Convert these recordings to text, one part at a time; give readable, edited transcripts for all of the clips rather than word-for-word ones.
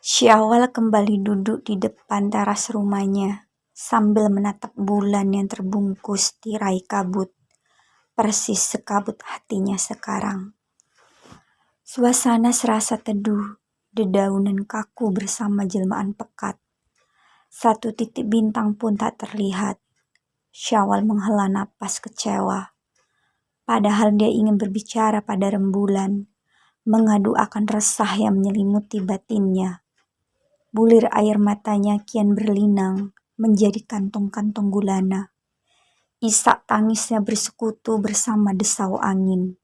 Syawal kembali duduk di depan teras rumahnya sambil menatap bulan yang terbungkus tirai kabut, persis sekabut hatinya sekarang. Suasana serasa teduh, dedaunan kaku bersama jelmaan pekat. Satu titik bintang pun tak terlihat. Syawal menghela napas kecewa. Padahal dia ingin berbicara pada rembulan, mengadu akan resah yang menyelimuti batinnya. Bulir air matanya kian berlinang menjadi kantung-kantung gulana. Isak tangisnya bersekutu bersama desau angin.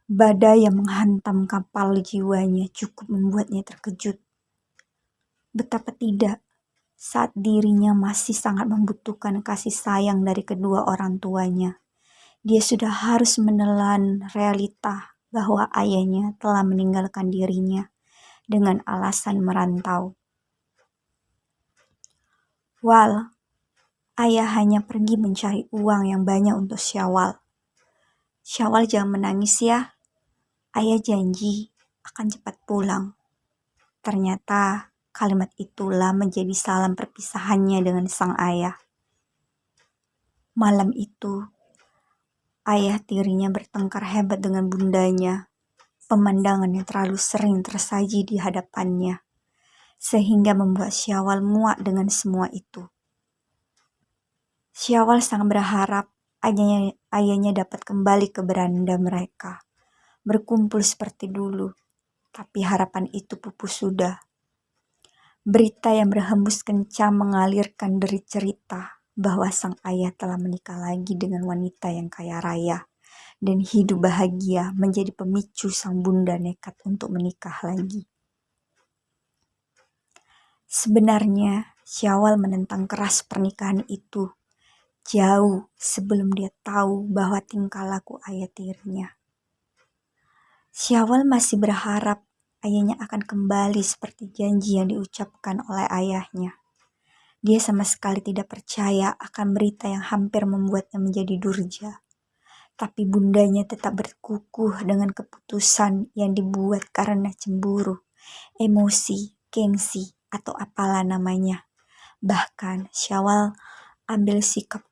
Badai yang menghantam kapal jiwanya cukup membuatnya terkejut. Betapa tidak, saat dirinya masih sangat membutuhkan kasih sayang dari kedua orang tuanya. Dia sudah harus menelan realita bahwa ayahnya telah meninggalkan dirinya dengan alasan merantau. Wal, ayah hanya pergi mencari uang yang banyak untuk Syawal. Syawal jangan menangis ya. Ayah janji akan cepat pulang. Ternyata kalimat itulah menjadi salam perpisahannya dengan sang ayah. Malam itu, ayah tirinya bertengkar hebat dengan bundanya. Pemandangan yang terlalu sering tersaji di hadapannya, sehingga membuat Syawal muak dengan semua itu. Syawal sangat berharap ayahnya dapat kembali ke beranda mereka, berkumpul seperti dulu, tapi harapan itu pupus sudah. Berita yang berhembus kencang mengalirkan deri cerita bahwa sang ayah telah menikah lagi dengan wanita yang kaya raya, dan hidup bahagia menjadi pemicu sang bunda nekat untuk menikah lagi. Sebenarnya, Syawal menentang keras pernikahan itu jauh sebelum dia tahu bahwa tingkah laku ayah tirinya. Syawal masih berharap ayahnya akan kembali seperti janji yang diucapkan oleh ayahnya. Dia sama sekali tidak percaya akan berita yang hampir membuatnya menjadi durja. Tapi bundanya tetap berkukuh dengan keputusan yang dibuat karena cemburu, emosi, gengsi, atau apalah namanya. Bahkan Syawal ambil sikap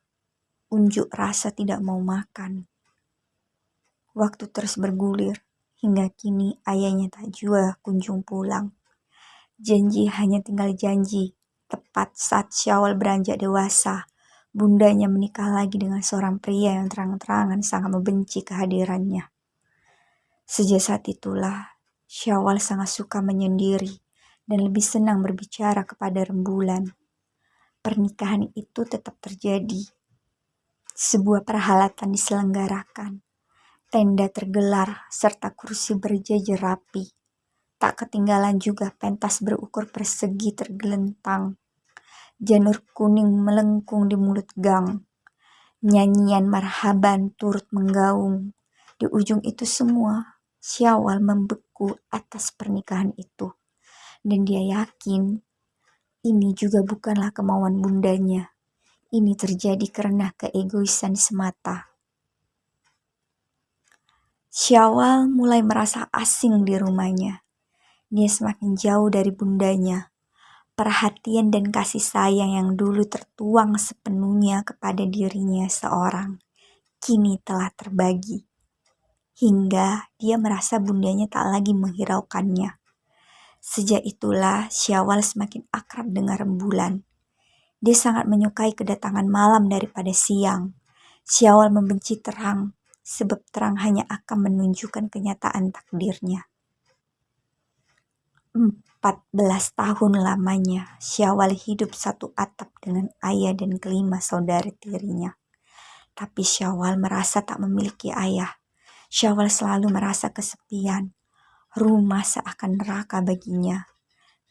unjuk rasa tidak mau makan. Waktu terus bergulir, hingga kini ayahnya tak jua kunjung pulang. Janji hanya tinggal janji. Tepat saat Syawal beranjak dewasa, bundanya menikah lagi dengan seorang pria yang terang-terangan sangat membenci kehadirannya. Sejak saat itulah, Syawal sangat suka menyendiri dan lebih senang berbicara kepada rembulan. Pernikahan itu tetap terjadi. Sebuah perhelatan diselenggarakan. Tenda tergelar serta kursi berjejer rapi. Tak ketinggalan juga pentas berukur persegi tergelentang. Janur kuning melengkung di mulut gang. Nyanyian marhaban turut menggaung. Di ujung itu semua, Syawal membeku atas pernikahan itu. Dan dia yakin ini juga bukanlah kemauan bundanya. Ini terjadi karena keegoisan semata. Syawal mulai merasa asing di rumahnya. Dia semakin jauh dari bundanya. Perhatian dan kasih sayang yang dulu tertuang sepenuhnya kepada dirinya seorang, kini telah terbagi. Hingga dia merasa bundanya tak lagi menghiraukannya. Sejak itulah Syawal semakin akrab dengan rembulan. Dia sangat menyukai kedatangan malam daripada siang. Syawal membenci terang, sebab terang hanya akan menunjukkan kenyataan takdirnya. 14 tahun lamanya, Syawal hidup satu atap dengan ayah dan kelima saudara tirinya. Tapi Syawal merasa tak memiliki ayah. Syawal selalu merasa kesepian. Rumah seakan neraka baginya.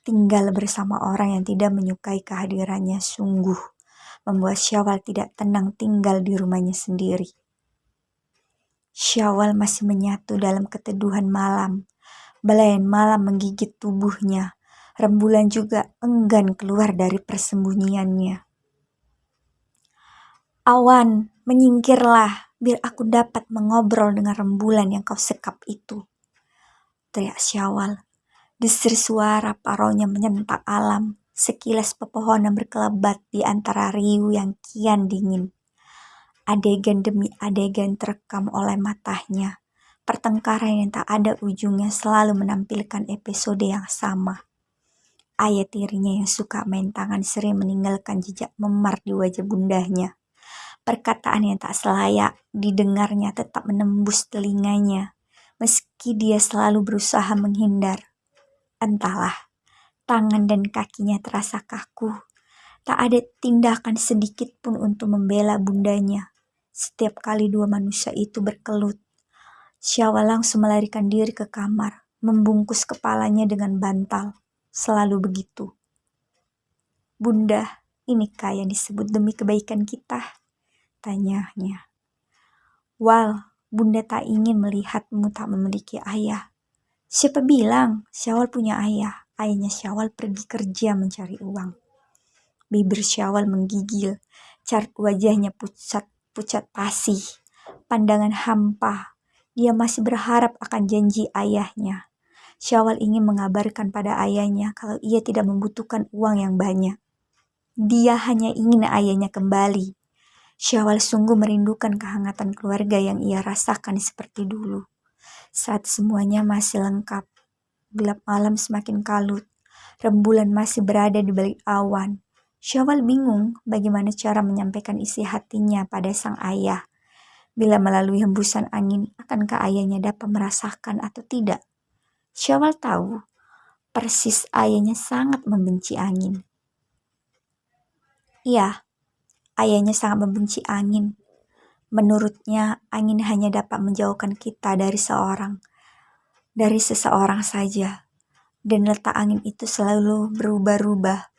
Tinggal bersama orang yang tidak menyukai kehadirannya sungguh membuat Syawal tidak tenang tinggal di rumahnya sendiri. Syawal masih menyatu dalam keteduhan malam. Belayan malam menggigit tubuhnya. Rembulan juga enggan keluar dari persembunyiannya. Awan, menyingkirlah, biar aku dapat mengobrol dengan rembulan yang kau sekap itu, teriak Syawal. Desir suara paronya menyentak alam. Sekilas pepohonan berkelebat di antara riuh yang kian dingin. Adegan demi adegan terekam oleh matanya. Pertengkaran yang tak ada ujungnya selalu menampilkan episode yang sama. Ayah tirinya yang suka main tangan sering meninggalkan jejak memar di wajah bundahnya. Perkataan yang tak selayak didengarnya tetap menembus telinganya, meski dia selalu berusaha menghindar. Entahlah, tangan dan kakinya terasa kaku. Tak ada tindakan sedikit pun untuk membela bundanya. Setiap kali dua manusia itu berkelut, Syawal langsung melarikan diri ke kamar, membungkus kepalanya dengan bantal. Selalu begitu. Bunda, inikah yang disebut demi kebaikan kita? Tanyanya. Wal, Bunda tak ingin melihatmu tak memiliki ayah. Siapa bilang Syawal punya ayah? Ayahnya Syawal pergi kerja mencari uang. Bibir Syawal menggigil, cat wajahnya pucat pasi, pandangan hampa. Dia masih berharap akan janji ayahnya. Syawal ingin mengabarkan pada ayahnya kalau ia tidak membutuhkan uang yang banyak. Dia hanya ingin ayahnya kembali. Syawal sungguh merindukan kehangatan keluarga yang ia rasakan seperti dulu. Saat semuanya masih lengkap, gelap malam semakin kalut, rembulan masih berada di balik awan. Syawal bingung bagaimana cara menyampaikan isi hatinya pada sang ayah. Bila melalui hembusan angin, akankah ayahnya dapat merasakan atau tidak? Syawal tahu, persis ayahnya sangat membenci angin. Iya, ayahnya sangat membenci angin. Menurutnya, angin hanya dapat menjauhkan kita dari seseorang saja. Dan letak angin itu selalu berubah-ubah.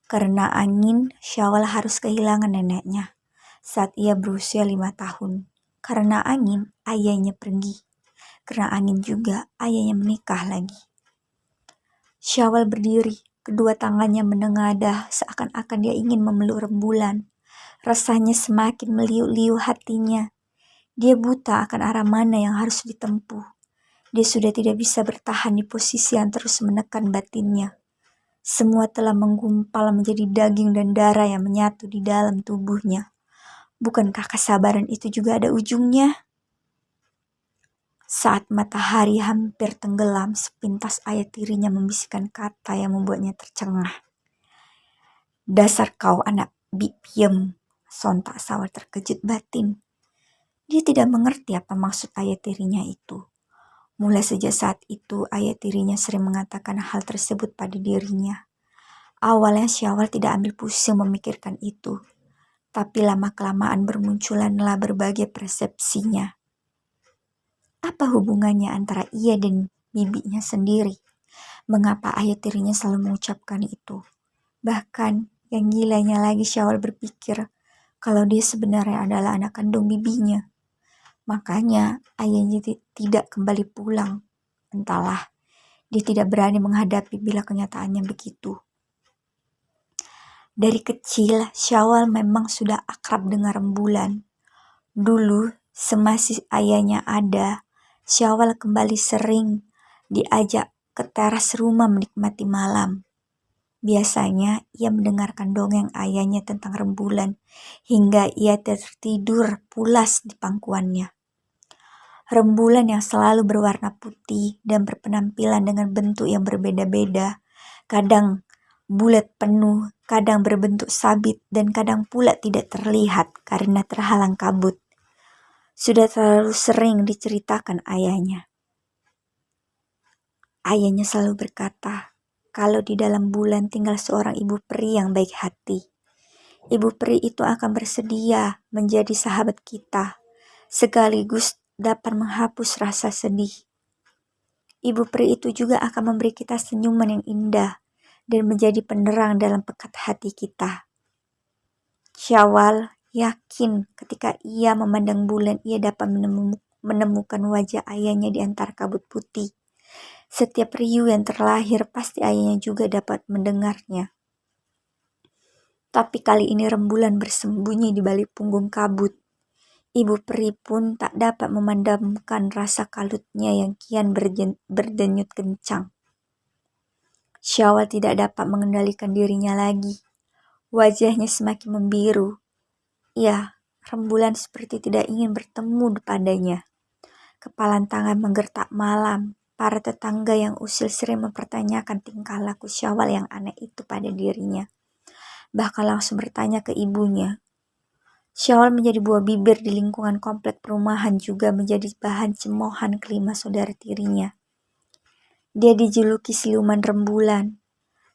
Karena angin, Syawal harus kehilangan neneknya saat ia berusia 5 tahun. Karena angin, ayahnya pergi. Karena angin juga, ayahnya menikah lagi. Syawal berdiri, kedua tangannya menengadah seakan-akan dia ingin memeluk rembulan. Rasanya semakin meliuk-liuk hatinya. Dia buta akan arah mana yang harus ditempuh. Dia sudah tidak bisa bertahan di posisi yang terus menekan batinnya. Semua telah menggumpal menjadi daging dan darah yang menyatu di dalam tubuhnya. Bukankah kesabaran itu juga ada ujungnya? Saat matahari hampir tenggelam, sepintas ayah tirinya membisikkan kata yang membuatnya tercengah. Dasar kau anak bipiem, sontak Syawal terkejut batin. Dia tidak mengerti apa maksud ayah tirinya itu. Mulai sejak saat itu, ayah tirinya sering mengatakan hal tersebut pada dirinya. Awalnya Syawal tidak ambil pusing memikirkan itu, tapi lama-kelamaan bermunculanlah berbagai persepsinya. Apa hubungannya antara ia dan bibinya sendiri? Mengapa ayah tirinya selalu mengucapkan itu? Bahkan yang gilanya lagi Syawal berpikir kalau dia sebenarnya adalah anak kandung bibinya. Makanya ayahnya tidak kembali pulang. Entahlah, dia tidak berani menghadapi bila kenyataannya begitu. Dari kecil, Syawal memang sudah akrab dengan rembulan. Dulu, semasih ayahnya ada, Syawal kembali sering diajak ke teras rumah menikmati malam. Biasanya, ia mendengarkan dongeng ayahnya tentang rembulan hingga ia tertidur pulas di pangkuannya. Rembulan yang selalu berwarna putih dan berpenampilan dengan bentuk yang berbeda-beda, kadang bulat penuh, kadang berbentuk sabit, dan kadang pula tidak terlihat karena terhalang kabut. Sudah terlalu sering diceritakan ayahnya. Ayahnya selalu berkata, kalau di dalam bulan tinggal seorang ibu peri yang baik hati. Ibu peri itu akan bersedia menjadi sahabat kita, sekaligus dapat menghapus rasa sedih. Ibu peri itu juga akan memberi kita senyuman yang indah dan menjadi penerang dalam pekat hati kita. Syawal yakin ketika ia memandang bulan, ia dapat menemukan wajah ayahnya di antara kabut putih. Setiap riuh yang terlahir pasti ayahnya juga dapat mendengarnya. Tapi kali ini rembulan bersembunyi di balik punggung kabut. Ibu peri pun tak dapat memadamkan rasa kalutnya yang kian berdenyut kencang. Syawal tidak dapat mengendalikan dirinya lagi. Wajahnya semakin membiru. Ya, rembulan seperti tidak ingin bertemu padanya. Kepalan tangan menggertak malam. Para tetangga yang usil sering mempertanyakan tingkah laku Syawal yang aneh itu pada dirinya. Bahkan langsung bertanya ke ibunya. Syawal menjadi buah bibir di lingkungan komplek perumahan, juga menjadi bahan cemoohan kelima saudara tirinya. Dia dijuluki siluman rembulan.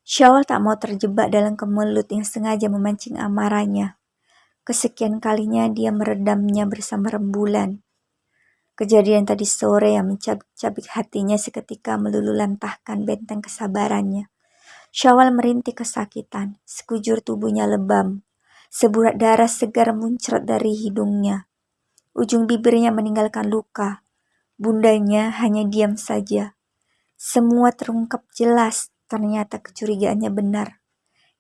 Syawal tak mau terjebak dalam kemelut yang sengaja memancing amarahnya. Kesekian kalinya dia meredamnya bersama rembulan. Kejadian tadi sore yang mencabik-cabik hatinya seketika melululantahkan benteng kesabarannya. Syawal merintih kesakitan, sekujur tubuhnya lebam. Seburat darah segar muncrat dari hidungnya. Ujung bibirnya meninggalkan luka. Bundanya hanya diam saja. Semua terungkap jelas, ternyata kecurigaannya benar.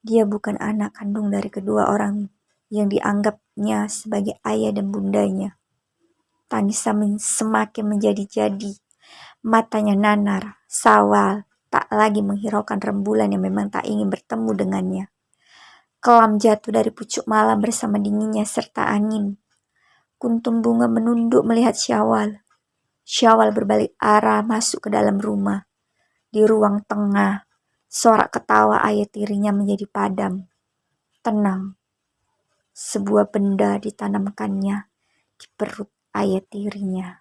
Dia bukan anak kandung dari kedua orang yang dianggapnya sebagai ayah dan bundanya. Tangisan semakin menjadi-jadi. Matanya nanar. Syawal tak lagi menghiraukan rembulan yang memang tak ingin bertemu dengannya. Kelam jatuh dari pucuk malam bersama dinginnya serta angin. Kuntum bunga menunduk melihat Syawal. Syawal berbalik arah masuk ke dalam rumah. Di ruang tengah, sorak ketawa ayah tirinya menjadi padam. Tenang. Sebuah benda ditanamkannya di perut ayah tirinya.